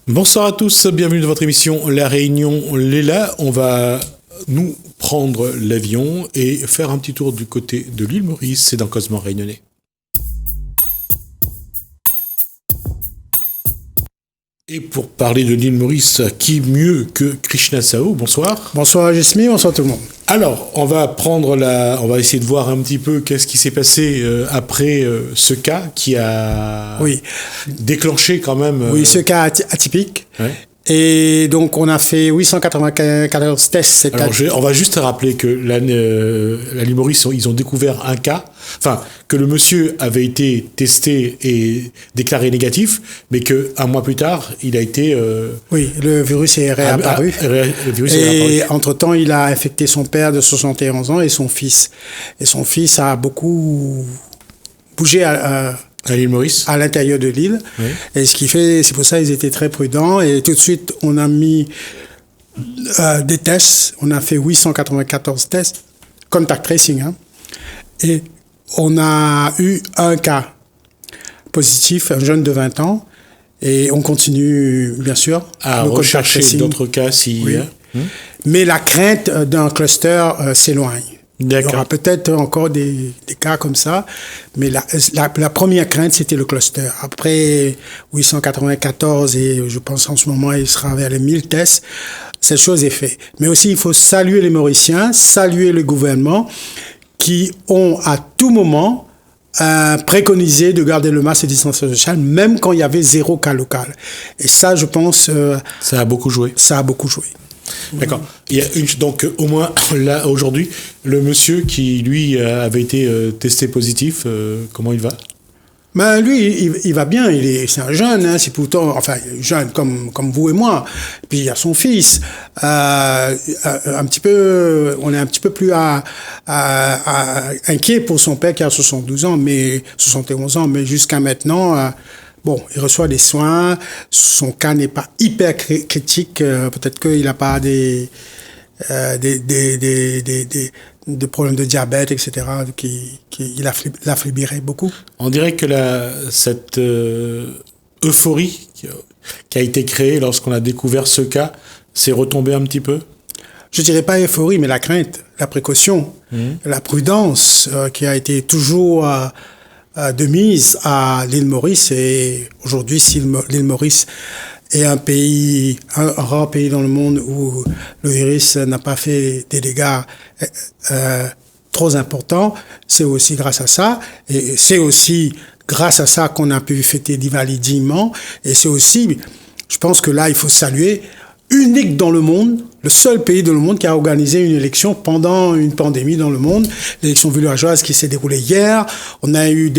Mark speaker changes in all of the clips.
Speaker 1: Bonsoir à tous, bienvenue dans votre émission La Réunion Léla. On va nous prendre l'avion et faire un petit tour du côté de l'île Maurice, c'est dans Cosmo Réunionnais. Et pour parler de l'île Maurice, qui mieux que Krishna Sao? Bonsoir.
Speaker 2: Bonsoir Jasmine, bonsoir tout le monde.
Speaker 1: Alors, on va essayer de voir un petit peu qu'est-ce qui s'est passé après ce cas qui a déclenché quand même...
Speaker 2: Oui, ce cas atypique.
Speaker 1: Ouais.
Speaker 2: Et donc, on a fait 894 tests.
Speaker 1: Alors, on va juste rappeler que la l'île Maurice, ils ont découvert un cas, enfin, que le monsieur avait été testé et déclaré négatif, mais qu'un mois plus tard, il a été...
Speaker 2: Oui, le virus est réapparu. Et entre-temps, il a infecté son père de 71 ans et son fils. Et son fils a beaucoup bougé à
Speaker 1: l'île Maurice,
Speaker 2: à l'intérieur de l'île.
Speaker 1: Oui.
Speaker 2: Et ce qui fait, c'est pour ça qu'ils étaient très prudents. Et tout de suite, on a mis des tests. On a fait 894 tests, contact tracing. Hein. Et on a eu un cas positif, un jeune de 20 ans. Et on continue, bien sûr,
Speaker 1: à rechercher d'autres cas s'il y a.
Speaker 2: Mais la crainte d'un cluster s'éloigne.
Speaker 1: D'accord.
Speaker 2: Il y aura peut-être encore des cas comme ça, mais la première crainte, c'était le cluster. Après 894, et je pense en ce moment, il sera vers les 1000 tests, cette chose est faite. Mais aussi, il faut saluer les Mauriciens, saluer le gouvernement, qui ont à tout moment préconisé de garder le masque et distanciation sociale, même quand il y avait 0 cas local. Et ça, je pense...
Speaker 1: ça a beaucoup joué.
Speaker 2: Ça a beaucoup joué.
Speaker 1: D'accord. Il y a donc au moins là aujourd'hui le monsieur qui lui avait été testé positif, comment il va?
Speaker 2: Ben lui, il va bien. C'est un jeune, hein, c'est pourtant, enfin jeune comme vous et moi. Puis il y a son fils. Un petit peu, on est un petit peu plus inquiet pour son père qui a 72 ans, mais 71 ans, mais jusqu'à maintenant. Bon, il reçoit des soins, son cas n'est pas hyper critique, peut-être qu'il n'a pas des problèmes de diabète, etc., qui l'afflibirait beaucoup.
Speaker 1: On dirait que cette euphorie qui a été créée lorsqu'on a découvert ce cas s'est retombée un petit peu?
Speaker 2: Je dirais pas euphorie, mais la crainte, la précaution, la prudence qui a été toujours... de mise à l'île Maurice. Et aujourd'hui, si l'île Maurice est un rare pays dans le monde où le virus n'a pas fait des dégâts trop importants, c'est aussi grâce à ça. Et c'est aussi grâce à ça qu'on a pu fêter Diwali dignement. Et c'est aussi, je pense que là, il faut saluer, unique dans le monde, le seul pays dans le monde qui a organisé une élection pendant une pandémie dans le monde, l'élection villageoise qui s'est déroulée hier. On a eu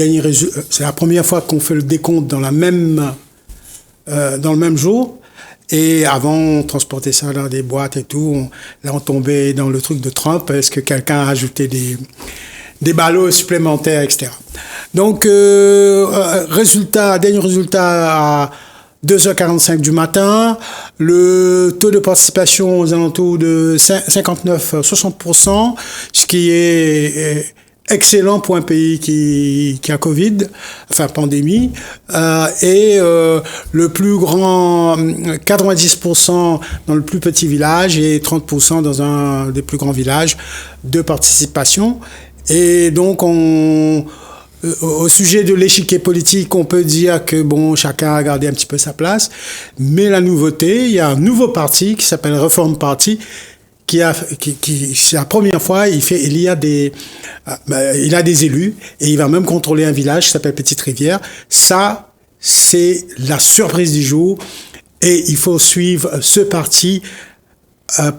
Speaker 2: c'est la première fois qu'on fait le décompte dans le même jour. Et avant, on transportait ça dans des boîtes et tout. Là, on tombait dans le truc de Trump. Est-ce que quelqu'un a ajouté des ballots supplémentaires, etc. Donc, dernier résultat à 2h45 du matin, le taux de participation aux alentours de 59-60%, ce qui est excellent pour un pays qui a Covid, enfin pandémie, et le plus grand 90% dans le plus petit village et 30% dans un des plus grands villages de participation. Et donc au sujet de l'échiquier politique, on peut dire que bon, chacun a gardé un petit peu sa place. Mais la nouveauté, il y a un nouveau parti qui s'appelle Reform Party, qui c'est la première fois, il a des élus et il va même contrôler un village qui s'appelle Petite Rivière. Ça, c'est la surprise du jour et il faut suivre ce parti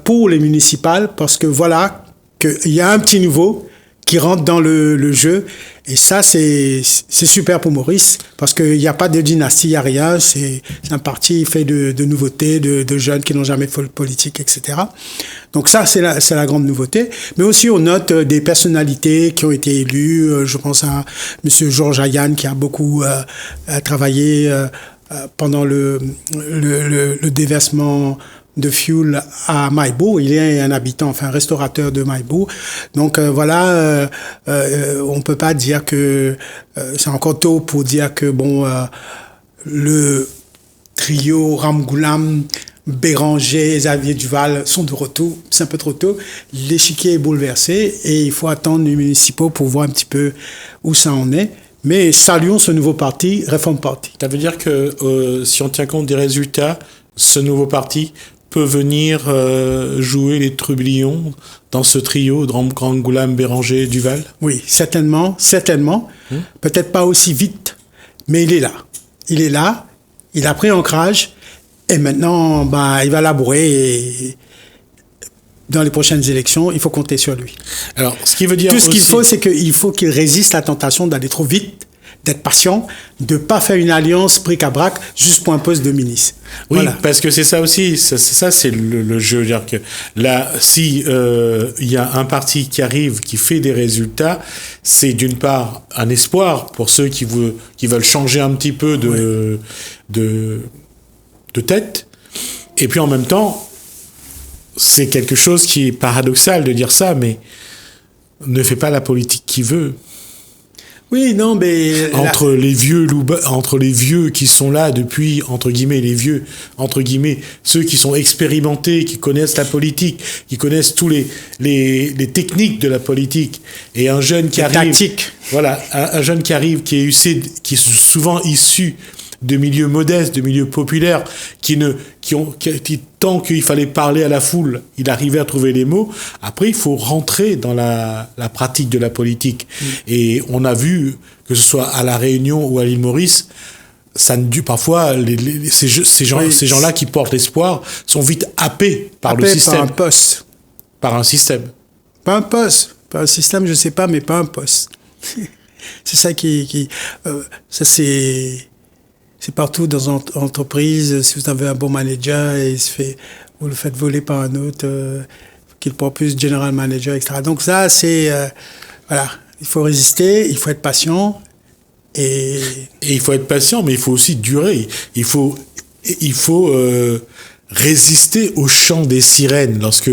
Speaker 2: pour les municipales parce que voilà qu'il y a un petit nouveau qui rentrent dans le jeu. Et ça, c'est super pour Maurice, parce qu'il n'y a pas de dynastie, il n'y a rien. C'est un parti fait de nouveautés, de jeunes qui n'ont jamais fait de politique, etc. Donc ça, c'est la grande nouveauté. Mais aussi, on note des personnalités qui ont été élues. Je pense à M. Georges Ayane, qui a beaucoup travaillé pendant le déversement de fuel à Maïbo. Il est un habitant, enfin un restaurateur de Maïbo. Donc voilà, on peut pas dire que c'est encore tôt pour dire que le trio Ramgoulam, Béranger, Xavier Duval sont de retour. C'est un peu trop tôt. L'échiquier est bouleversé et il faut attendre les municipaux pour voir un petit peu où ça en est. Mais saluons ce nouveau parti, Réforme Parti.
Speaker 1: Ça veut dire que si on tient compte des résultats, ce nouveau parti peut venir jouer les trublions dans ce trio de Ramgoulam, Béranger, Duval?
Speaker 2: Oui, certainement. Peut-être pas aussi vite, mais il est là. Il a pris ancrage et maintenant, il va labourer et dans les prochaines élections, il faut compter sur lui.
Speaker 1: Alors, ce qui veut dire
Speaker 2: tout ce qu'il
Speaker 1: aussi...
Speaker 2: faut, c'est qu'il faut qu'il résiste à la tentation d'aller trop vite, d'être patient, de ne pas faire une alliance bric-à-brac juste pour un poste de ministre.
Speaker 1: Oui,
Speaker 2: voilà.
Speaker 1: Parce que c'est ça aussi, c'est le jeu. Dire que là, si il y a un parti qui arrive, qui fait des résultats, c'est d'une part un espoir pour ceux qui veulent changer un petit peu de tête, et puis en même temps, c'est quelque chose qui est paradoxal de dire ça, mais ne fait pas la politique qui veut.
Speaker 2: Oui, non, mais...
Speaker 1: Entre les vieux qui sont là depuis, entre guillemets, ceux qui sont expérimentés, qui connaissent la politique, qui connaissent tous les techniques de la politique, et un jeune qui arrive...
Speaker 2: Tactique.
Speaker 1: Voilà, un jeune qui arrive, qui est souvent issu de milieux modestes, de milieux populaires, tant qu'il fallait parler à la foule, il arrivait à trouver les mots. Après, il faut rentrer dans la pratique de la politique. Et on a vu, que ce soit à La Réunion ou à l'île Maurice, ça ne dure parfois, ces gens-là qui portent l'espoir sont vite happés par le système.
Speaker 2: Par un poste.
Speaker 1: Par un système.
Speaker 2: Pas un poste. Par un système, je sais pas, mais pas un poste. C'est ça ça c'est partout dans une entreprise. Si vous avez un bon manager et vous le faites voler par un autre, qu'il propose general manager, etc. Donc ça, c'est... voilà, il faut résister, il faut être patient. Et
Speaker 1: il faut être patient, mais il faut aussi durer. Il faut résister au chant des sirènes. Lorsque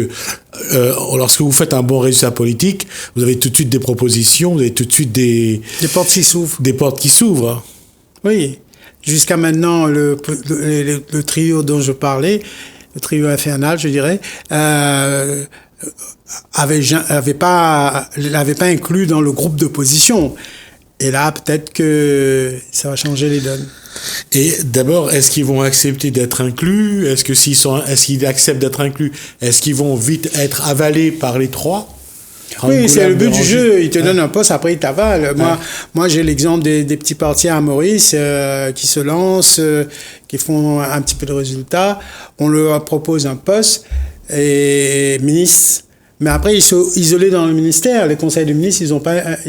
Speaker 1: vous faites un bon résultat politique, vous avez tout de suite des propositions, vous avez tout de suite des
Speaker 2: portes qui s'ouvrent.
Speaker 1: Des portes qui s'ouvrent.
Speaker 2: Oui. Jusqu'à maintenant, le trio dont je parlais, le trio infernal, je dirais, l'avait pas inclus dans le groupe d'opposition. Et là, peut-être que ça va changer les donnes.
Speaker 1: Et d'abord, est-ce qu'ils vont accepter d'être inclus? Est-ce qu'ils acceptent d'être inclus? Est-ce qu'ils vont vite être avalés par les trois?
Speaker 2: Oui, c'est le but du jeu. Il te donne un poste, après il t'avale. Moi, j'ai l'exemple des petits partis à Maurice qui se lancent, qui font un petit peu de résultats. On leur propose un poste et ministre. Mais après, ils sont isolés dans le ministère. Les conseils de ministres, ils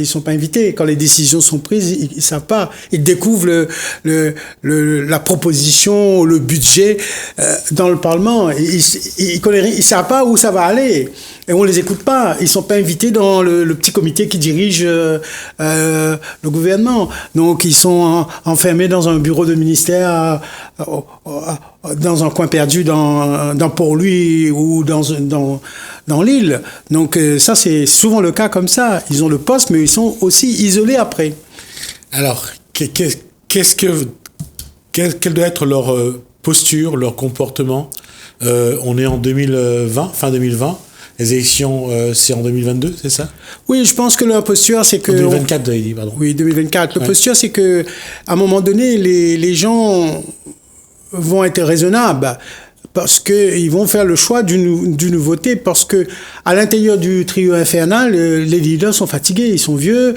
Speaker 2: sont pas invités. Quand les décisions sont prises, ils savent pas. Ils découvrent la proposition, le budget dans le Parlement. Ils savent pas où ça va aller. Et on les écoute pas. Ils sont pas invités dans le petit comité qui dirige le gouvernement. Donc, ils sont enfermés dans un bureau de ministère, dans un coin perdu dans Port-Louis ou dans l'île. Donc ça, c'est souvent le cas comme ça. Ils ont le poste, mais ils sont aussi isolés après.
Speaker 1: Alors, quelle doit être leur posture, leur comportement? On est en 2020, fin 2020. Les élections, c'est en 2022, c'est ça?
Speaker 2: Oui, je pense que leur posture, c'est que...
Speaker 1: En 2024, vous avez dit, pardon.
Speaker 2: Oui, 2024. La posture, c'est que à un moment donné, les gens vont être raisonnables parce qu'ils vont faire le choix d'une nouveauté, parce que à l'intérieur du trio infernal, les leaders sont fatigués, ils sont vieux,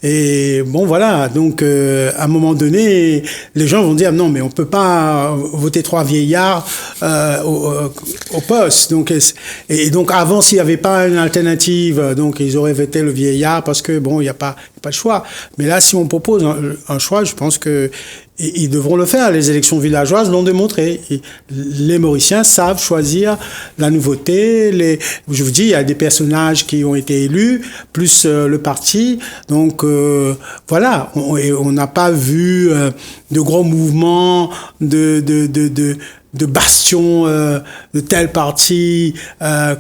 Speaker 2: Et bon, voilà. Donc, à un moment donné, les gens vont dire non, mais on peut pas voter 3 vieillards au poste. Donc, et donc, avant, s'il n'y avait pas une alternative, donc ils auraient voté le vieillard parce que bon, il n'y a pas de choix. Mais là, si on propose un choix, je pense que ils devront le faire. Les élections villageoises l'ont démontré. Les Mauriciens savent choisir la nouveauté. Je vous dis, il y a des personnages qui ont été élus, plus le parti. Donc, voilà. On n'a pas vu de gros mouvements de bastions de tel parti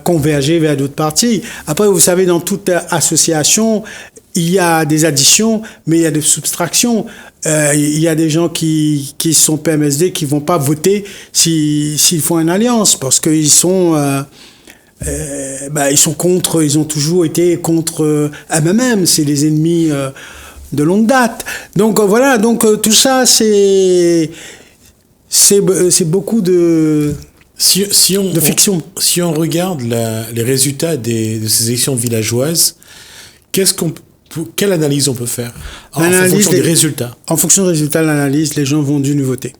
Speaker 2: converger vers d'autres partis. Après, vous savez, dans toute association, il y a des additions, mais il y a des soustractions. Il y a des gens qui sont PMSD qui vont pas voter s'ils font une alliance parce qu'ils sont ils sont contre, ils ont toujours été contre MMM, c'est les ennemis de longue date. Donc voilà, donc tout ça c'est beaucoup de fiction.
Speaker 1: Si on regarde les résultats de ces élections villageoises, quelle analyse on peut faire en fonction des résultats?
Speaker 2: En fonction des résultats de l'analyse, les gens vont d'une voter.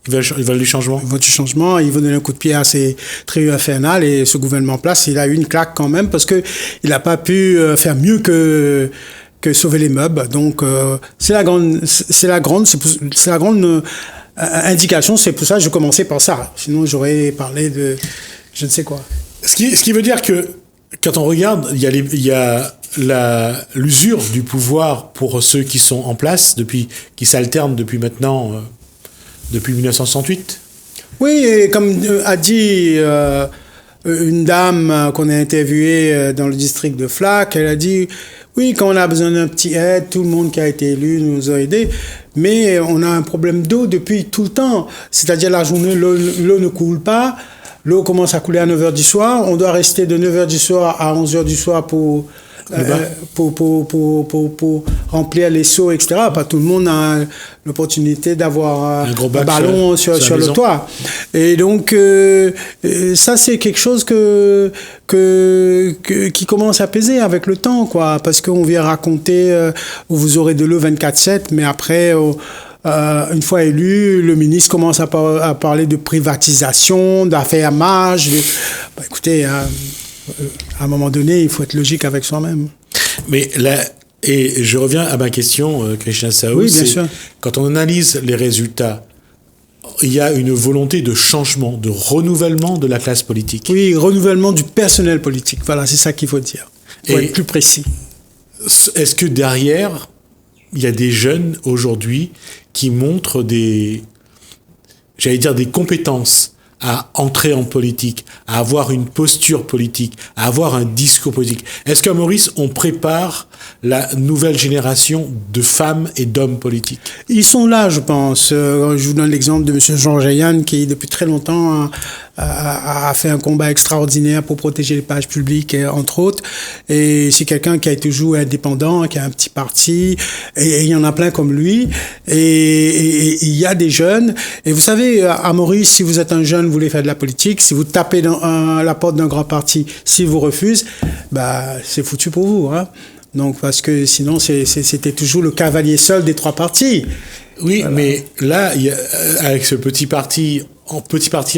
Speaker 1: Ils veulent du changement?
Speaker 2: Ils veulent du changement, ils vont donner un coup de pied à ces trios infernales et ce gouvernement en place, il a eu une claque quand même parce que il n'a pas pu faire mieux que sauver les meubles. Donc c'est la grande indication, c'est pour ça que je commençais par ça. Sinon j'aurais parlé de je ne sais quoi.
Speaker 1: Ce qui veut dire que quand on regarde, il y a l'usure du pouvoir pour ceux qui sont en place qui s'alternent depuis maintenant, depuis 1968.
Speaker 2: Oui, et comme a dit une dame qu'on a interviewée dans le district de Flac, elle a dit oui, quand on a besoin d'un petit aide, tout le monde qui a été élu nous a aidés, mais on a un problème d'eau depuis tout le temps. C'est-à-dire la journée, l'eau ne coule pas. L'eau commence à couler à 9h du soir. On doit rester de 9h du soir à 11h du soir pour remplir les seaux, etc. Pas tout le monde a l'opportunité d'avoir un ballon sur le toit. Et donc, ça, c'est quelque chose qui commence à peser avec le temps, quoi. Parce qu'on vient raconter où vous aurez de l'eau 24/7, mais après... une fois élu, le ministre commence à parler de privatisation, d'affairage. Écoutez, à un moment donné, il faut être logique avec soi-même.
Speaker 1: Mais là, et je reviens à ma question, Krishna Saou,
Speaker 2: oui, bien sûr.
Speaker 1: Quand on analyse les résultats, il y a une volonté de changement, de renouvellement de la classe politique.
Speaker 2: Oui, renouvellement du personnel politique. Voilà, c'est ça qu'il faut dire. Pour être plus précis.
Speaker 1: Est-ce que derrière, il y a des jeunes aujourd'hui qui montrent des compétences à entrer en politique, à avoir une posture politique, à avoir un discours politique? Est-ce qu'à Maurice, on prépare la nouvelle génération de femmes et d'hommes politiques?
Speaker 2: Ils sont là, je pense. Je vous donne l'exemple de M. Georges Ayane, qui depuis très longtemps a fait un combat extraordinaire pour protéger les pages publiques, entre autres. Et c'est quelqu'un qui a toujours indépendant, qui a un petit parti. Et il y en a plein comme lui. Et il y a des jeunes. Et vous savez, à Maurice, si vous êtes un jeune, vous voulez faire de la politique, si vous tapez dans la porte d'un grand parti, s'il vous refuse, c'est foutu pour vous, hein. Donc, parce que sinon, c'était toujours le cavalier seul des 3 partis.
Speaker 1: Oui, voilà. Mais là, avec ce petit parti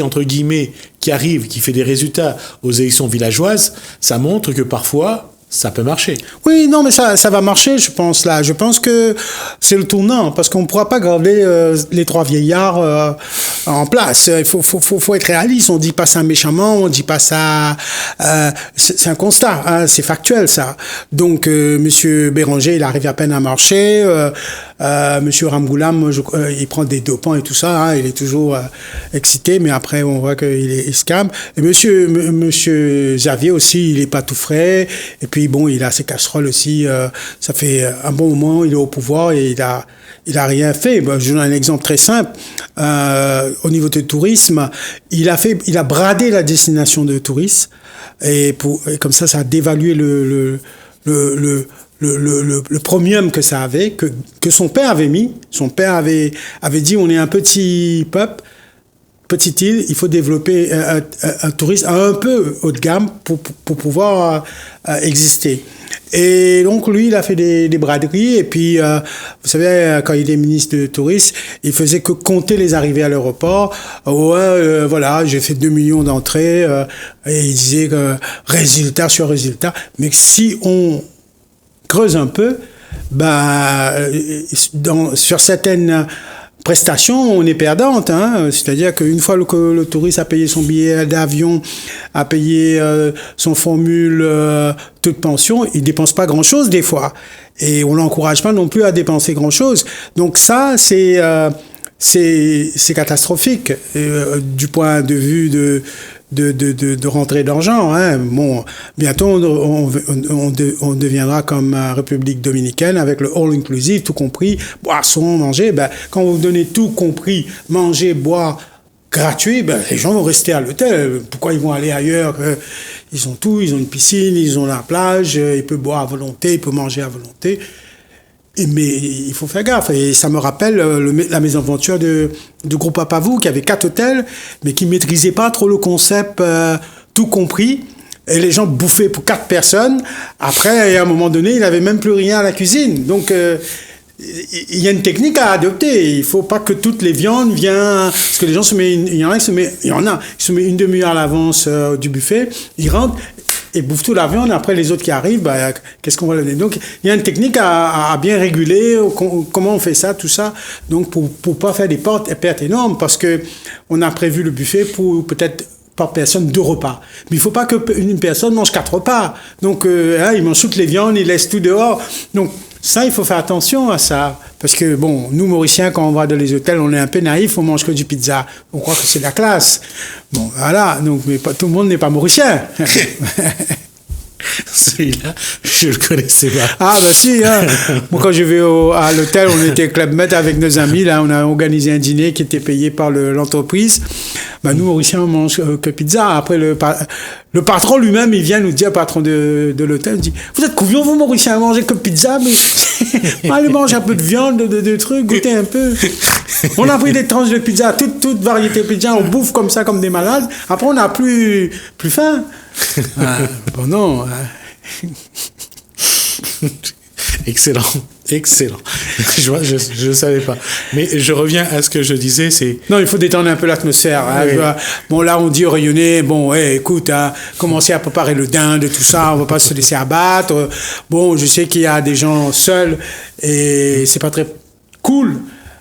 Speaker 1: entre guillemets, qui arrive, qui fait des résultats aux élections villageoises, ça montre que parfois, ça peut marcher.
Speaker 2: Oui, non, mais ça va marcher, je pense, là. Je pense que c'est le tournant, parce qu'on ne pourra pas garder les 3 vieillards en place. Il faut être réaliste. On ne dit pas ça méchamment, on ne dit pas ça... c'est un constat, hein, c'est factuel, ça. Donc, Monsieur Béranger, il arrive à peine à marcher. Monsieur Ramgoulam, il prend des dopants et tout ça, hein, il est toujours excité, mais après, on voit qu'il se calme. Et Monsieur Xavier aussi, il n'est pas tout frais. Et puis, bon, il a ses casseroles aussi. Ça fait un bon moment, il est au pouvoir et il a rien fait. Je vous donne un exemple très simple. Au niveau du tourisme, il a bradé la destination de touristes et comme ça a dévalué le premium que ça avait, que son père avait mis. Son père avait dit, on est un petit peuple. petite île, il faut développer un tourisme un peu haut de gamme pour pouvoir exister. Et donc, lui, il a fait des braderies. Et puis, vous savez, quand il était ministre de tourisme, il faisait que compter les arrivées à l'aéroport. Voilà, j'ai fait 2 millions d'entrées. Et il disait que résultat sur résultat. Mais si on creuse un peu, sur certaines prestations, on est perdante, hein. C'est-à-dire qu'une fois que le touriste a payé son billet d'avion, a payé son formule toute pension, il dépense pas grand-chose des fois. Et on l'encourage pas non plus à dépenser grand-chose. Donc ça, c'est catastrophique du point de vue de rentrée d'argent, hein. Bon, bientôt on deviendra comme République dominicaine avec le all inclusive, tout compris, boisson, manger. Quand vous donnez tout compris, manger, boire, gratuit, les gens vont rester à l'hôtel. Pourquoi ils vont aller ailleurs? Ils ont tout, ils ont une piscine, ils ont la plage, ils peuvent boire à volonté, ils peuvent manger à volonté. Mais il faut faire gaffe. Et ça me rappelle la mésaventure du groupe Apavou, qui avait 4 hôtels, mais qui maîtrisait pas trop le concept tout compris. Et les gens bouffaient pour 4 personnes. Après, à un moment donné, il n'avait même plus rien à la cuisine. Donc, il y a une technique à adopter. Il faut pas que toutes les viandes viennent, parce que les gens il y en a qui se met une demi-heure à l'avance du buffet. Ils rentrent et bouffent toute la viande. Après, les autres qui arrivent, qu'est-ce qu'on va leur donner? Donc, il y a une technique à bien réguler. Comment on fait ça, tout ça. Donc, pour pas faire des pertes énormes, parce que on a prévu le buffet pour peut-être par personne 2 repas. Mais il faut pas qu'une personne mange 4 repas. Donc, il mange toutes les viandes, il laisse tout dehors. Donc, ça, il faut faire attention à ça. Parce que, bon, nous, Mauriciens, quand on va dans les hôtels, on est un peu naïfs, on mange que du pizza. On croit que c'est la classe. Bon, voilà. Donc, mais tout le monde n'est pas Mauricien.
Speaker 1: Celui-là, je le connaissais pas.
Speaker 2: Ah, si, hein. Moi, quand je vais à l'hôtel, on était Club Med avec nos amis. Là, on a organisé un dîner qui était payé par l'entreprise. Nous, Mauriciens, on mange que pizza. Après, le patron lui-même, il vient nous dire, patron de l'hôtel, il dit, vous êtes couillons, vous, Mauriciens, à manger que pizza, mais allez manger un peu de viande, de trucs, goûtez un peu. On a pris des tranches de pizza, toute variété de pizza, on bouffe comme ça, comme des malades. Après, on n'a plus faim. Bon, non.
Speaker 1: Excellent. Je savais pas. Mais je reviens à ce que je disais, c'est...
Speaker 2: Non, il faut détendre un peu l'atmosphère.
Speaker 1: Oui.
Speaker 2: Hein. Bon, là, on dit rayonner. Bon, écoute, commencez à préparer le dinde, tout ça. On va pas se laisser abattre. Bon, je sais qu'il y a des gens seuls et c'est pas très cool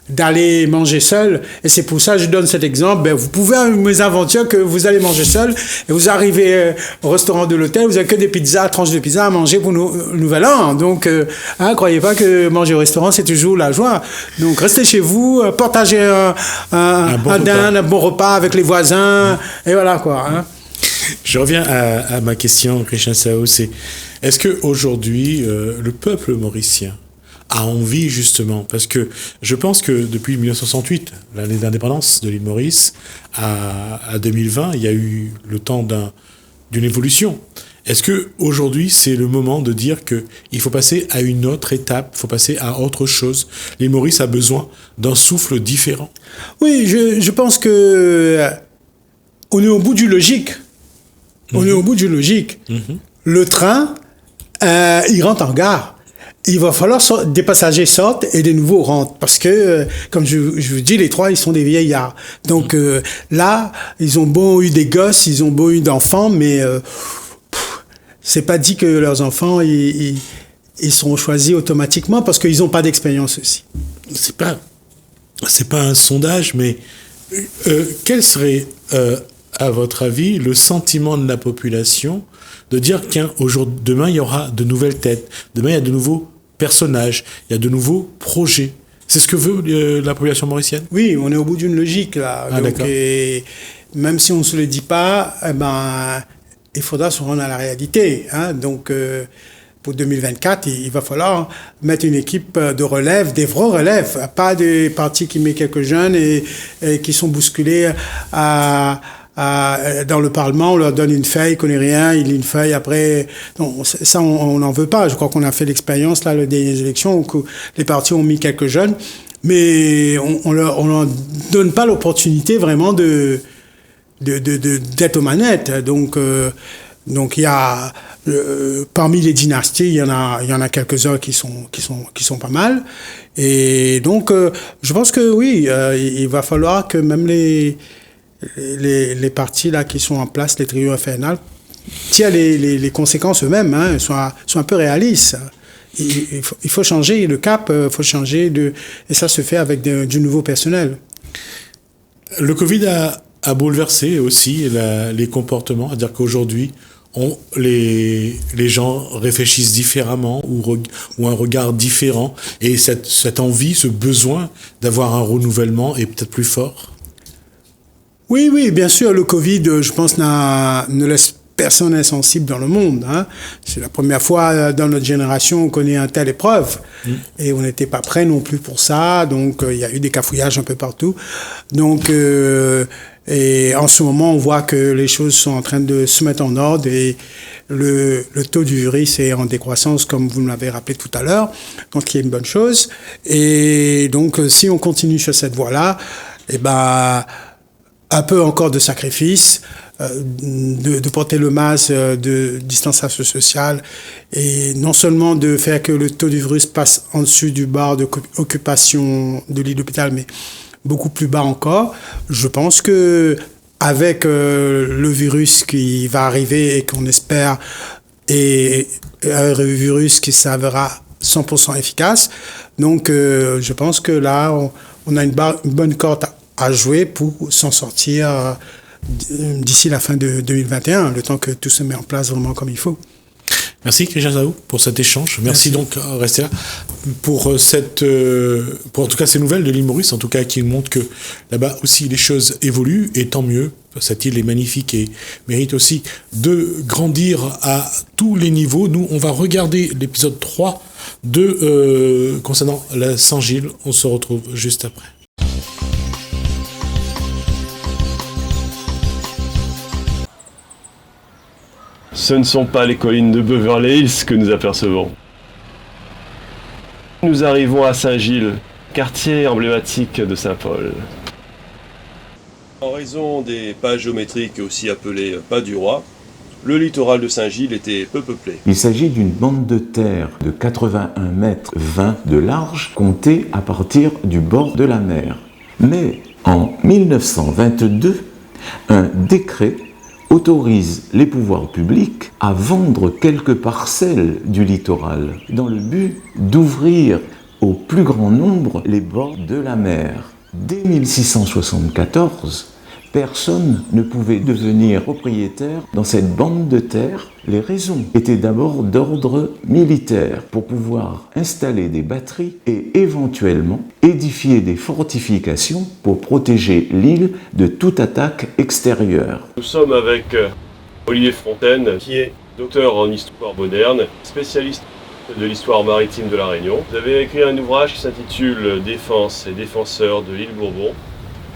Speaker 2: d'aller manger seul. Et c'est pour ça que je donne cet exemple. Vous pouvez mes aventures que vous allez manger seul et vous arrivez au restaurant de l'hôtel, vous avez que des pizzas, tranches de pizza à manger pour le nouvel an. Donc, croyez pas que manger au restaurant, c'est toujours la joie. Donc, restez chez vous, partagez un bon repas avec les voisins, et voilà, quoi. Hein.
Speaker 1: Je reviens à ma question, Christian Sao, c'est est-ce qu'aujourd'hui, le peuple mauricien a envie, justement, parce que je pense que depuis 1968, l'année d'indépendance de l'île Maurice, à 2020, il y a eu le temps d'une évolution. Est-ce qu'aujourd'hui, c'est le moment de dire qu'il faut passer à une autre étape, il faut passer à autre chose? L'île Maurice a besoin d'un souffle différent.
Speaker 2: Oui, je pense que on est au bout du logique. On est au bout du logique. Le train, il rentre en gare. Il va falloir des passagers sortent et des nouveaux rentrent. Parce que, comme je vous dis, les 3, ils sont des vieillards. Donc là, ils ont beau eu des gosses, ils ont beau eu d'enfants, mais c'est pas dit que leurs enfants, ils seront choisis automatiquement parce qu'ils n'ont pas d'expérience aussi.
Speaker 1: C'est pas un sondage, mais quel serait, à votre avis, le sentiment de la population de dire demain, il y aura de nouvelles têtes, demain, il y a de nouveaux personnages, il y a de nouveaux projets. C'est ce que veut la population mauricienne? Oui,
Speaker 2: on est au bout d'une logique, là. Donc, même si on ne se le dit pas, il faudra se rendre à la réalité. Hein. Donc, pour 2024, il va falloir mettre une équipe de relève, des vrais relèves, pas des partis qui mettent quelques jeunes et qui sont bousculés dans le Parlement, on leur donne une feuille, ils connaissent rien, il lit une feuille, après... Non, ça, on n'en veut pas. Je crois qu'on a fait l'expérience, là, des élections, où les partis ont mis quelques jeunes, mais on leur donne pas l'opportunité vraiment d'être aux manettes. Donc il y a parmi les dynasties, il y en a quelques-uns qui sont pas mal. Et donc je pense que oui, il va falloir que même les partis là qui sont en place, les trios infernales, tirent les conséquences eux-mêmes, hein, soient un peu réalistes. Il faut changer le cap, faut changer et ça se fait avec du nouveau personnel.
Speaker 1: Le Covid a bouleversé aussi les comportements, c'est-à-dire qu'aujourd'hui, les gens réfléchissent différemment ou un regard différent, et cette envie, ce besoin d'avoir un renouvellement est peut-être plus fort.
Speaker 2: Oui, bien sûr, le Covid, je pense, ne laisse personne insensible dans le monde. Hein. C'est la première fois dans notre génération qu'on connaît une telle épreuve. Et on n'était pas prêt non plus pour ça. Donc, il y a eu des cafouillages un peu partout. Donc, et en ce moment, on voit que les choses sont en train de se mettre en ordre et le taux du virus est en décroissance, comme vous me l'avez rappelé tout à l'heure, donc qui est une bonne chose. Et donc, si on continue sur cette voie-là, eh ben, un peu encore de sacrifice, de porter le masque, de distanciation sociale, et non seulement de faire que le taux du virus passe en dessus du barre d'occupation de lit d'hôpital, mais beaucoup plus bas encore. Je pense que avec le virus qui va arriver et qu'on espère, et un virus qui s'avérera 100% efficace, donc je pense que là, on a une bonne corde à jouer pour s'en sortir d'ici la fin de 2021, le temps que tout se met en place vraiment comme il faut.
Speaker 1: Merci Christian Zaou pour cet échange. Merci donc rester là pour en tout cas ces nouvelles de l'île Maurice, en tout cas qui montrent que là-bas aussi les choses évoluent, et tant mieux. Cette île est magnifique et mérite aussi de grandir à tous les niveaux. Nous, on va regarder l'épisode 3 concernant la Saint-Gilles. On se retrouve juste après.
Speaker 3: Ce ne sont pas les collines de Beverly Hills que nous apercevons. Nous arrivons à Saint-Gilles, quartier emblématique de Saint-Paul. En raison des pas géométriques aussi appelés pas du roi, le littoral de Saint-Gilles était peu peuplé.
Speaker 4: Il s'agit d'une bande de terre de 81 mètres 20 de large, comptée à partir du bord de la mer. Mais en 1922, un décret autorise les pouvoirs publics à vendre quelques parcelles du littoral dans le but d'ouvrir au plus grand nombre les bords de la mer. Dès 1674, personne ne pouvait devenir propriétaire dans cette bande de terre. Les raisons étaient d'abord d'ordre militaire, pour pouvoir installer des batteries et éventuellement édifier des fortifications pour protéger l'île de toute attaque extérieure.
Speaker 3: Nous sommes avec Olivier Fontaine, qui est docteur en histoire moderne, spécialiste de l'histoire maritime de la Réunion. Vous avez écrit un ouvrage qui s'intitule « Défense et défenseurs de l'île Bourbon ».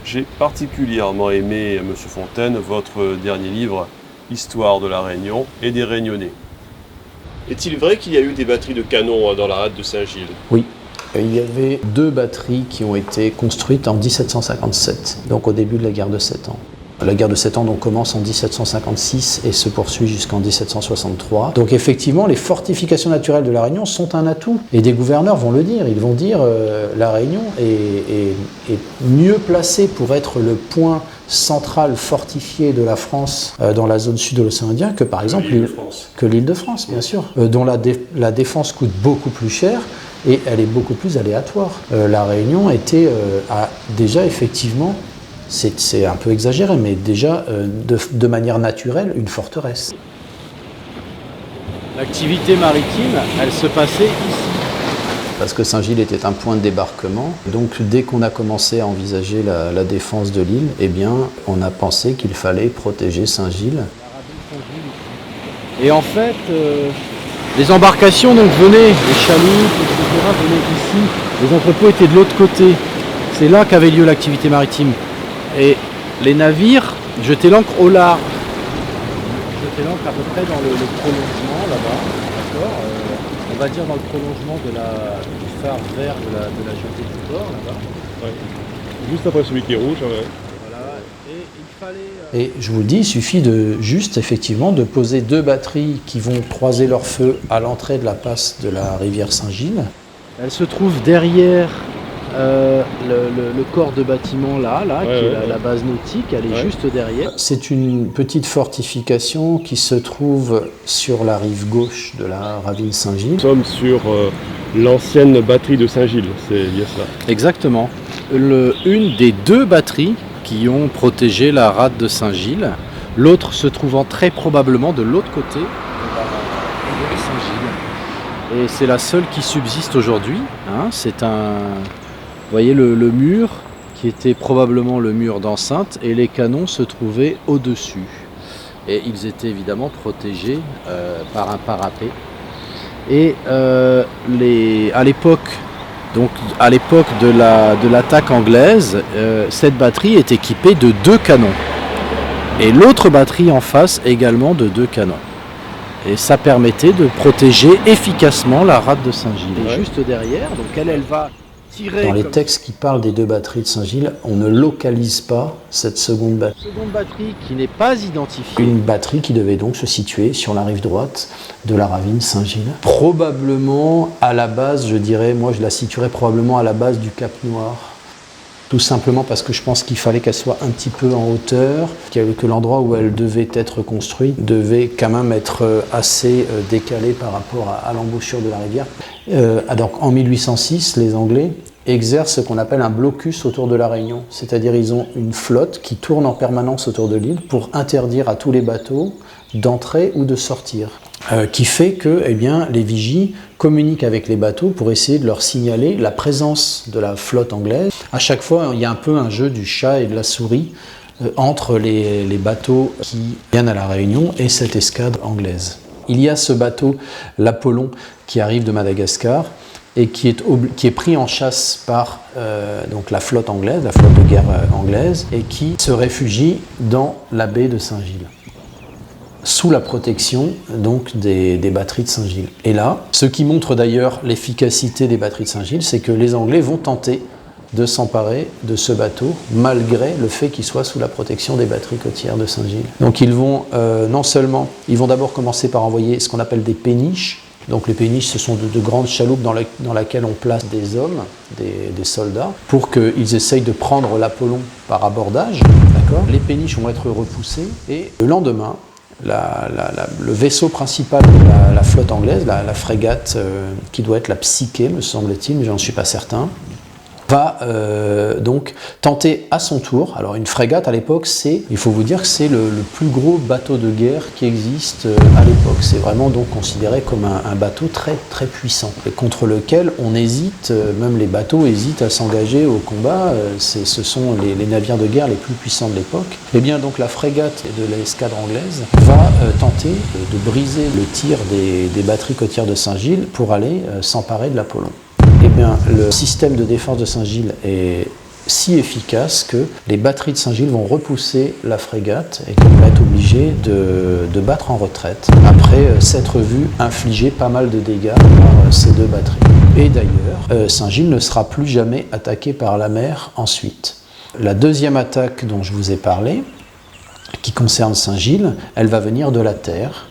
Speaker 3: J'ai particulièrement aimé, M. Fontaine, votre dernier livre, Histoire de la Réunion et des Réunionnais. Est-il vrai qu'il y a eu des batteries de canons dans la rade de Saint-Gilles ?
Speaker 5: Oui. Il y avait 2 batteries qui ont été construites en 1757, donc au début de la guerre de 7 ans. La guerre de 7 ans donc, commence en 1756 et se poursuit jusqu'en 1763. Donc effectivement, les fortifications naturelles de la Réunion sont un atout. Et des gouverneurs vont le dire. Ils vont dire la Réunion est mieux placée pour être le point central fortifié de la France dans la zone sud de l'océan Indien que par exemple l'île de France, bien sûr, dont la défense coûte beaucoup plus cher et elle est beaucoup plus aléatoire. La Réunion a déjà effectivement, c'est un peu exagéré, mais déjà de manière naturelle, une forteresse.
Speaker 6: L'activité maritime, elle se passait ici.
Speaker 5: Parce que Saint-Gilles était un point de débarquement. Donc dès qu'on a commencé à envisager la défense de l'île, eh bien, on a pensé qu'il fallait protéger Saint-Gilles.
Speaker 6: Et en fait, les embarcations donc venaient, les chaloupes, etc. venaient ici. Les entrepôts étaient de l'autre côté. C'est là qu'avait lieu l'activité maritime. Et les navires jetaient l'ancre au large. Jetaient l'ancre à peu près dans le prolongement là-bas, d'accord, on va dire dans le prolongement du phare vert de la jetée du port, là-bas.
Speaker 3: Ouais. Juste après celui qui est rouge. Ouais.
Speaker 6: Voilà. Et il fallait...
Speaker 5: Et je vous le dis, il suffit effectivement de poser 2 batteries qui vont croiser leur feu à l'entrée de la passe de la rivière Saint-Gilles.
Speaker 6: Elle se trouve derrière le corps de bâtiment là qui est la base nautique, elle est juste derrière.
Speaker 5: C'est une petite fortification qui se trouve sur la rive gauche de la ravine Saint-Gilles.
Speaker 3: Nous sommes sur l'ancienne batterie de Saint-Gilles, c'est bien cela.
Speaker 6: Exactement. Une des 2 batteries qui ont protégé la rade de Saint-Gilles, l'autre se trouvant très probablement de l'autre côté de la rivière Saint-Gilles. Et c'est la seule qui subsiste aujourd'hui. C'est vous voyez le mur qui était probablement le mur d'enceinte et les canons se trouvaient au-dessus. Et ils étaient évidemment protégés par un parapet. Et à l'époque de l'attaque anglaise, cette batterie est équipée de 2 canons. Et l'autre batterie en face également de 2 canons. Et ça permettait de protéger efficacement la rade de Saint-Gilles. Et juste derrière, donc elle va tirer...
Speaker 5: Dans les textes qui parlent des 2 batteries de Saint-Gilles, on ne localise pas cette seconde batterie.
Speaker 6: Seconde batterie qui n'est pas identifiée.
Speaker 5: Une batterie qui devait donc se situer sur la rive droite de la ravine Saint-Gilles. Probablement à la base, je dirais, moi je la situerais probablement à la base du Cap Noir. Tout simplement parce que je pense qu'il fallait qu'elle soit un petit peu en hauteur, que l'endroit où elle devait être construite devait quand même être assez décalé par rapport à l'embouchure de la rivière. Donc en 1806, les Anglais exercent ce qu'on appelle un blocus autour de la Réunion, c'est-à-dire ils ont une flotte qui tourne en permanence autour de l'île pour interdire à tous les bateaux d'entrer ou de sortir. Qui fait que les vigies communiquent avec les bateaux pour essayer de leur signaler la présence de la flotte anglaise. À chaque fois, il y a un peu un jeu du chat et de la souris entre les bateaux qui viennent à la Réunion et cette escadre anglaise. Il y a ce bateau, l'Apollon, qui arrive de Madagascar et qui est pris en chasse par donc la flotte anglaise, la flotte de guerre anglaise, et qui se réfugie dans la baie de Saint-Gilles, sous la protection donc des batteries de Saint-Gilles. Et là, ce qui montre d'ailleurs l'efficacité des batteries de Saint-Gilles, c'est que les Anglais vont tenter de s'emparer de ce bateau, malgré le fait qu'il soit sous la protection des batteries côtières de Saint-Gilles. Donc ils vont ils vont d'abord commencer par envoyer ce qu'on appelle des péniches. Donc les péniches, ce sont de grandes chaloupes dans lesquelles on place des hommes, des soldats, pour qu'ils essayent de prendre l'Apollon par abordage. D'accord ? Les péniches vont être repoussées et le lendemain, le vaisseau principal de la flotte anglaise, la frégate qui doit être la Psyché, me semble-t-il, mais j'en suis pas certain, va donc tenter à son tour. Alors une frégate à l'époque, il faut vous dire que c'est le plus gros bateau de guerre qui existe à l'époque. C'est vraiment donc considéré comme un bateau très très puissant, et contre lequel on hésite, même les bateaux hésitent à s'engager au combat. Ce sont les navires de guerre les plus puissants de l'époque. Et bien donc la frégate de l'escadre anglaise va tenter de briser le tir des batteries côtières de Saint-Gilles pour aller s'emparer de l'Apollon. Eh bien, le système de défense de Saint-Gilles est si efficace que les batteries de Saint-Gilles vont repousser la frégate et qu'on va être obligé de battre en retraite après s'être vu infliger pas mal de dégâts par ces 2 batteries. Et d'ailleurs, Saint-Gilles ne sera plus jamais attaqué par la mer ensuite. La deuxième attaque dont je vous ai parlé, qui concerne Saint-Gilles, elle va venir de la terre.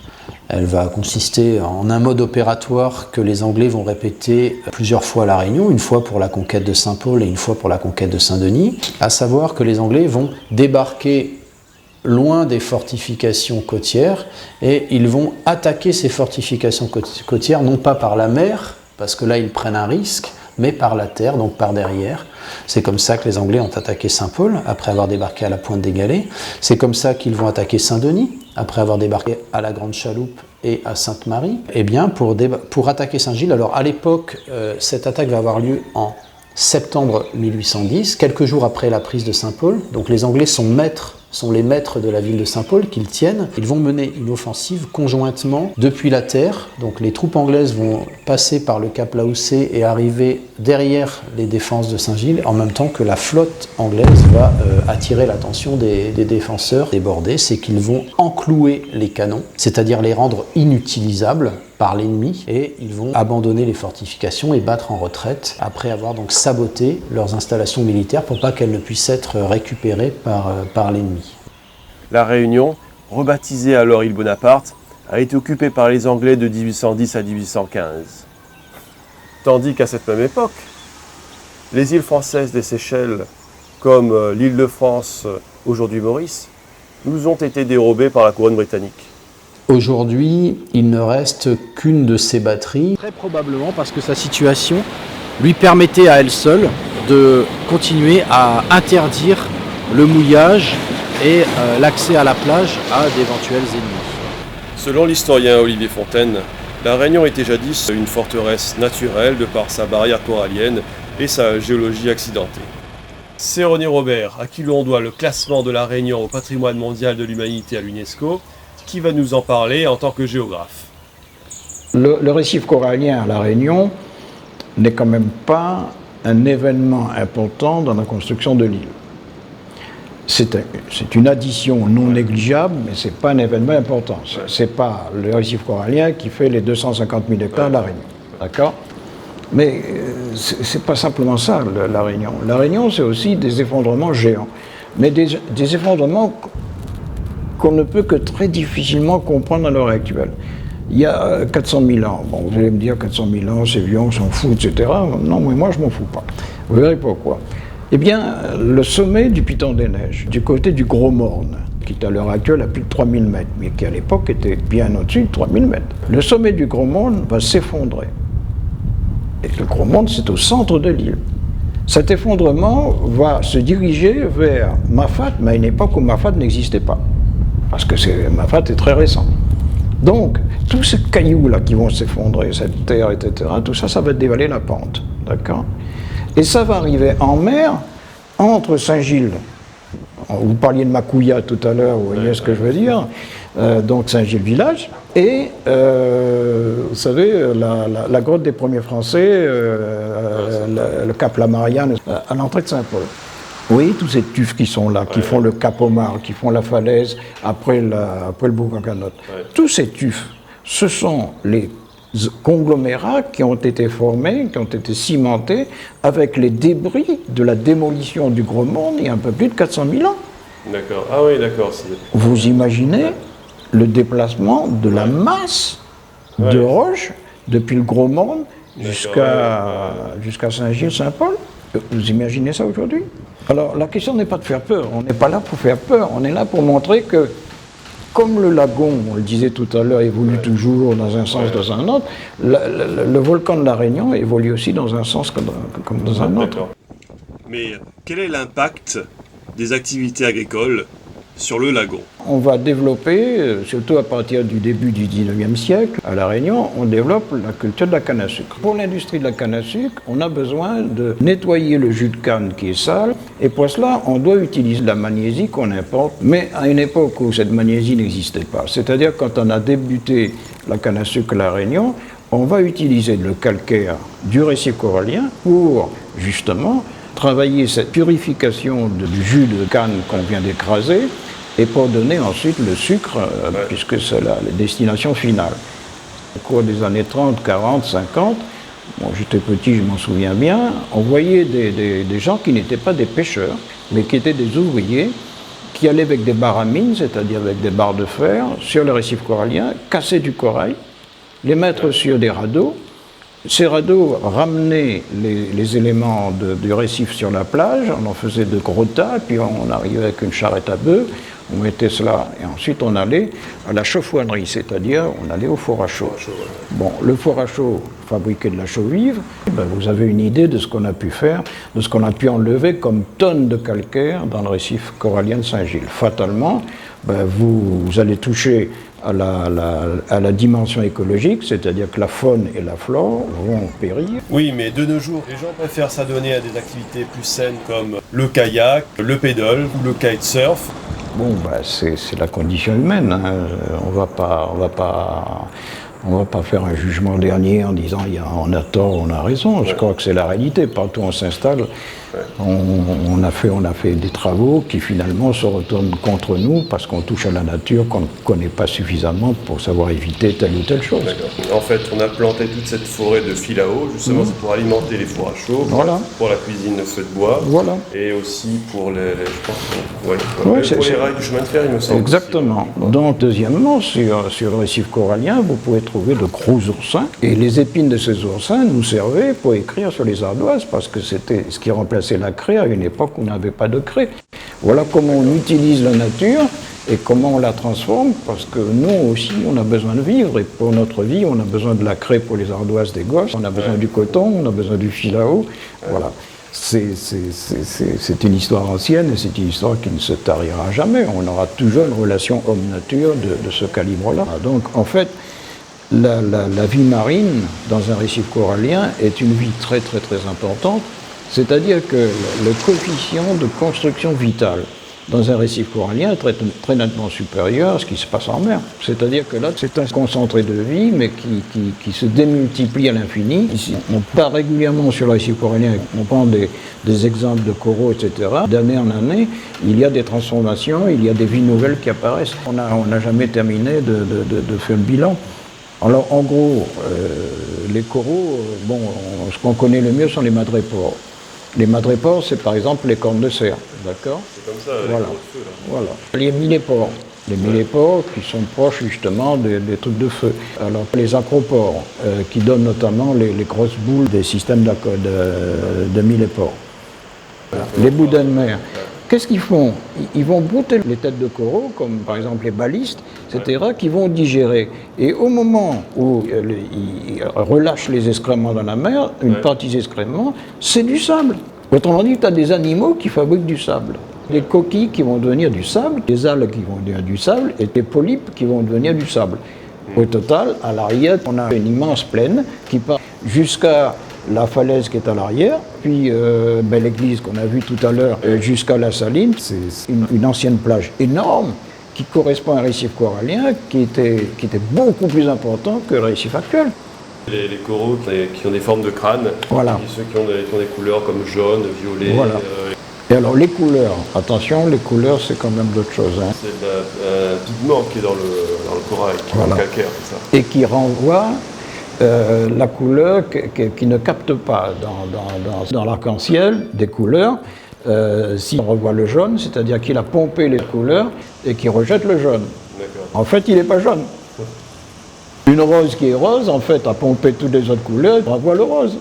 Speaker 5: Elle va consister en un mode opératoire que les Anglais vont répéter plusieurs fois à La Réunion, une fois pour la conquête de Saint-Paul et une fois pour la conquête de Saint-Denis, à savoir que les Anglais vont débarquer loin des fortifications côtières et ils vont attaquer ces fortifications côtières non pas par la mer, parce que là ils prennent un risque, mais par la terre, donc par derrière. C'est comme ça que les Anglais ont attaqué Saint-Paul, après avoir débarqué à la Pointe des Galets. C'est comme ça qu'ils vont attaquer Saint-Denis, après avoir débarqué à la Grande Chaloupe et à Sainte-Marie. Eh bien, pour attaquer Saint-Gilles, alors à l'époque, cette attaque va avoir lieu en septembre 1810, quelques jours après la prise de Saint-Paul. Donc les Anglais sont les maîtres de la ville de Saint-Paul qu'ils tiennent. Ils vont mener une offensive conjointement depuis la terre. Donc les troupes anglaises vont passer par le cap Laoussé et arriver derrière les défenses de Saint-Gilles, en même temps que la flotte anglaise va attirer l'attention des défenseurs des bordées, c'est qu'ils vont enclouer les canons, c'est-à-dire les rendre inutilisables par l'ennemi, et ils vont abandonner les fortifications et battre en retraite après avoir donc saboté leurs installations militaires pour pas qu'elles ne puissent être récupérées par l'ennemi.
Speaker 3: La Réunion, rebaptisée alors île Bonaparte, a été occupée par les Anglais de 1810 à 1815. Tandis qu'à cette même époque, les îles françaises des Seychelles, comme l'île de France, aujourd'hui Maurice, nous ont été dérobées par la couronne britannique.
Speaker 5: Aujourd'hui, il ne reste qu'une de ces batteries.
Speaker 6: Très probablement parce que sa situation lui permettait à elle seule de continuer à interdire le mouillage et l'accès à la plage à d'éventuels ennemis.
Speaker 3: Selon l'historien Olivier Fontaine, la Réunion était jadis une forteresse naturelle de par sa barrière corallienne et sa géologie accidentée. C'est René Robert, à qui l'on doit le classement de la Réunion au patrimoine mondial de l'humanité à l'UNESCO, qui va nous en parler en tant que géographe.
Speaker 7: Le récif corallien à La Réunion n'est quand même pas un événement important dans la construction de l'île. C'est une addition non négligeable, mais ce n'est pas un événement important. Ce n'est pas le récif corallien qui fait les 250 000 hectares de La Réunion. D'accord ? Mais ce n'est pas simplement ça, La Réunion. La Réunion, c'est aussi des effondrements géants. Mais des effondrements qu'on ne peut que très difficilement comprendre à l'heure actuelle. Il y a 400 000 ans. Bon, vous allez me dire 400 000 ans, c'est vieux, on s'en fout, etc. Non, mais moi, je m'en fous pas. Vous verrez pourquoi. Eh bien, le sommet du Piton des Neiges, du côté du Gros Morne, qui est à l'heure actuelle à plus de 3000 mètres, mais qui à l'époque était bien au-dessus de 3000 mètres. Le sommet du Gros Morne va s'effondrer. Et le Gros Morne, c'est au centre de l'île. Cet effondrement va se diriger vers Mafat, mais à une époque où Mafat n'existait pas. Parce que Mafat est très récent. Donc, tous ces cailloux-là qui vont s'effondrer, cette terre, etc., tout ça, ça va dévaler la pente. D'accord ? Et ça va arriver en mer, entre Saint-Gilles, vous parliez de Macouya tout à l'heure, vous voyez ce que je veux dire, donc Saint-Gilles-Village, et vous savez, la grotte des premiers Français, le cap La Marianne, à l'entrée de Saint-Paul. Vous voyez tous ces tufs qui sont là, qui font le cap au Mar, qui font la falaise après le Boucan-Canotte. Tous ces tufs, ce sont les conglomérats qui ont été formés, qui ont été cimentés avec les débris de la démolition du Gros Morne il y a un peu plus de 400 000 ans.
Speaker 3: D'accord. Ah oui, d'accord.
Speaker 7: Vous imaginez le déplacement de la masse de roches depuis le Gros Morne jusqu'à Saint-Gilles-Saint-Paul. Vous imaginez ça aujourd'hui? Alors la question n'est pas de faire peur, on n'est pas là pour faire peur, on est là pour montrer que comme le lagon, on le disait tout à l'heure, évolue toujours dans un sens, dans un autre, le volcan de la Réunion évolue aussi dans un sens comme dans un autre.
Speaker 3: Mais quel est l'impact des activités agricoles sur le lagon? On
Speaker 7: va développer, surtout à partir du début du 19e siècle, à La Réunion, on développe la culture de la canne à sucre. Pour l'industrie de la canne à sucre, on a besoin de nettoyer le jus de canne qui est sale, et pour cela, on doit utiliser de la magnésie qu'on importe, mais à une époque où cette magnésie n'existait pas. C'est-à-dire quand on a débuté la canne à sucre à La Réunion, on va utiliser le calcaire du récif corallien pour, justement, travailler cette purification du jus de canne qu'on vient d'écraser, et pour donner ensuite le sucre, puisque c'est la destination finale. Au cours des années 30, 40, 50, bon, j'étais petit, je m'en souviens bien, on voyait des gens qui n'étaient pas des pêcheurs, mais qui étaient des ouvriers, qui allaient avec des barres à mine, c'est-à-dire avec des barres de fer, sur le récif corallien, casser du corail, les mettre sur des radeaux. Ces radeaux ramenaient les éléments du récif sur la plage, on en faisait de gros tas, puis on arrivait avec une charrette à bœufs, on mettait cela, et ensuite on allait à la chauffoinerie, c'est-à-dire on allait au four à chaud. Bon, le four à chaud fabriquait de la chaux vive, ben vous avez une idée de ce qu'on a pu faire, de ce qu'on a pu enlever comme tonnes de calcaire dans le récif corallien de Saint-Gilles. Fatalement, ben vous allez toucher à la dimension écologique, c'est-à-dire que la faune et la flore vont périr.
Speaker 3: Oui, mais de nos jours, les gens préfèrent s'adonner à des activités plus saines comme le kayak, le pédale ou le kitesurf.
Speaker 7: Bon, bah c'est la condition humaine. Hein. On va pas On ne va pas faire un jugement dernier en disant on a tort, on a raison. Je crois que c'est la réalité. Partout où on s'installe, on a fait des travaux qui finalement se retournent contre nous parce qu'on touche à la nature qu'on ne connaît pas suffisamment pour savoir éviter telle ou telle chose.
Speaker 3: En fait, on a planté toute cette forêt de fil à eau, justement, c'est pour alimenter les fours à chaud, pour la cuisine de feu de bois, et aussi pour les rails du chemin de fer, il me semble.
Speaker 7: Exactement. Aussi. Donc, deuxièmement, sur le récif corallien, vous pouvez trouver de gros oursins, et les épines de ces oursins nous servaient pour écrire sur les ardoises, parce que c'était ce qui remplaçait la craie à une époque où on n'avait pas de craie. Voilà comment on utilise la nature et comment on la transforme, parce que nous aussi, on a besoin de vivre, et pour notre vie, on a besoin de la craie pour les ardoises des gosses, on a besoin du coton, on a besoin du fil à eau, voilà. C'est une histoire ancienne, et c'est une histoire qui ne se tarira jamais. On aura toujours une relation homme-nature de ce calibre-là. Donc, en fait, la vie marine dans un récif corallien est une vie très, très, très importante, c'est-à-dire que le coefficient de construction vitale dans un récif corallien est très, très nettement supérieur à ce qui se passe en mer. C'est-à-dire que là, c'est un concentré de vie, mais qui se démultiplie à l'infini. Ici, on part régulièrement sur le récif corallien, on prend des exemples de coraux, etc. D'année en année, il y a des transformations, il y a des vies nouvelles qui apparaissent. On n'a jamais terminé de faire le bilan. Alors, en gros, les coraux, ce qu'on connaît le mieux sont les madrépores. Les madrépores, c'est par exemple les cornes de cerf, d'accord ?
Speaker 3: C'est comme ça,
Speaker 7: voilà.
Speaker 3: Les feu, là.
Speaker 7: Voilà. Les millépores. Les millépores qui sont proches justement des trucs de feu. Alors, les acropores, qui donnent notamment les grosses boules des systèmes de millépores. Les boudins de mer. Qu'est-ce qu'ils font ? Ils vont brouter les têtes de coraux, comme par exemple les balistes, etc., qui vont digérer. Et au moment où ils relâchent les excréments dans la mer, une partie des excréments, c'est du sable. Autrement dit, tu as des animaux qui fabriquent du sable. Des coquilles qui vont devenir du sable, des algues qui vont devenir du sable, et des polypes qui vont devenir du sable. Au total, à l'arrière, on a une immense plaine qui part jusqu'à la falaise qui est à l'arrière, puis l'église qu'on a vue tout à l'heure jusqu'à la Saline, c'est une ancienne plage énorme qui correspond à un récif corallien qui était beaucoup plus important que le récif actuel.
Speaker 3: Les coraux qui ont des formes de crâne,
Speaker 7: voilà.
Speaker 3: Et ceux qui ont des couleurs comme jaune, violet.
Speaker 7: Voilà. Et alors les couleurs, attention, les couleurs c'est quand même d'autres choses. Hein.
Speaker 3: C'est un pigment qui est dans le corail, qui est dans le calcaire, c'est ça.
Speaker 7: Et qui renvoie la couleur qui ne capte pas dans l'arc-en-ciel des couleurs. Si on revoit le jaune, c'est-à-dire qu'il a pompé les couleurs et qu'il rejette le jaune. En fait, il n'est pas jaune. Une rose qui est rose, en fait, a pompé toutes les autres couleurs, on voit le rose.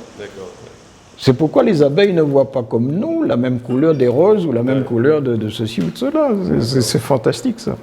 Speaker 7: C'est pourquoi les abeilles ne voient pas comme nous la même couleur des roses ou la même couleur de ceci ou de cela. C'est fantastique, ça.